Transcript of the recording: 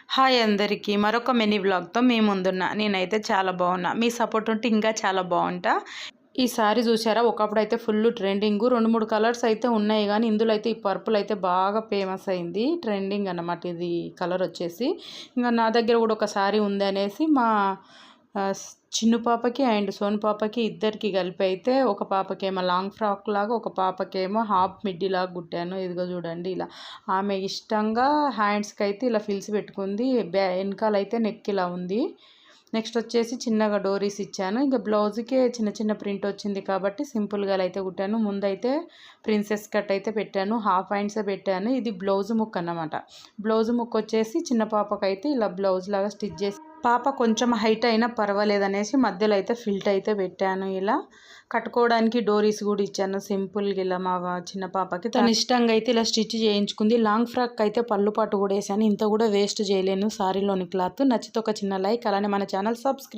Hi అందరికీ మరొక mini వ్లాగ్తో మీ ముందున్నా. నేనైతే చాలా బాగున్నా. మీ సపోర్ట్ ఉంటే ఇంకా చాలా బాగుంటా. ఈ సారీ చూసారా, ఒకప్పుడు అయితే ఫుల్ ట్రెండింగ్. 2-3 కలర్స్ అయితే ఉన్నాయి, కానీ ఇందులో అయితే ఈ పర్పుల్ అయితే బాగా ఫేమస్ అయింది. ట్రెండింగ్ అన్నమాట ఇది కలర్ వచ్చేసి. ఇంకా నా దగ్గర కూడా ఒక సారీ ఉంది అనేసి మా చిన్ను పాపకి అండ్ సోను పాపకి ఇద్దరికి కలిపి అయితే, ఒక పాపకేమో లాంగ్ ఫ్రాక్ లాగా, ఒక పాపకేమో హాఫ్ మిడ్డీ లాగా కుట్టాను. ఇదిగో చూడండి, ఇలా ఆమె ఇష్టంగా హ్యాండ్స్కి అయితే ఇలా ఫిల్స్ పెట్టుకుంది. వెనకాల అయితే నెక్ ఇలా ఉంది. నెక్స్ట్ వచ్చేసి చిన్నగా డోరీస్ ఇచ్చాను. ఇంకా బ్లౌజ్కే చిన్న చిన్న ప్రింట్ వచ్చింది కాబట్టి సింపుల్గా అయితే కుట్టాను. ముందైతే ప్రిన్సెస్ కట్ అయితే పెట్టాను, హాఫ్ హ్యాండ్సే పెట్టాను. ఇది బ్లౌజ్ ముక్ అన్నమాట. బ్లౌజ్ ముక్ వచ్చేసి చిన్న పాపకైతే ఇలా బ్లౌజ్ లాగా స్టిచ్ చేసి, పాప కొంచెం హైట్ అయినా పర్వాలేదనేసి మధ్యలో అయితే ఫిల్ట్ అయితే పెట్టాను. ఇలా కట్టుకోవడానికి డోరీస్ కూడా ఇచ్చాను సింపుల్గా. ఇలా మా చిన్న పాపకి తను ఇష్టంగా అయితే ఇలా స్టిచ్ చేయించుకుంది. లాంగ్ ఫ్రాక్ అయితే పళ్ళు పాటు కూడా వేసాను. ఇంత కూడా వేస్ట్ చేయలేను సారీలోని క్లాత్. నచ్చితే ఒక చిన్న లైక్, అలానే మన ఛానల్ సబ్స్క్రైబ్.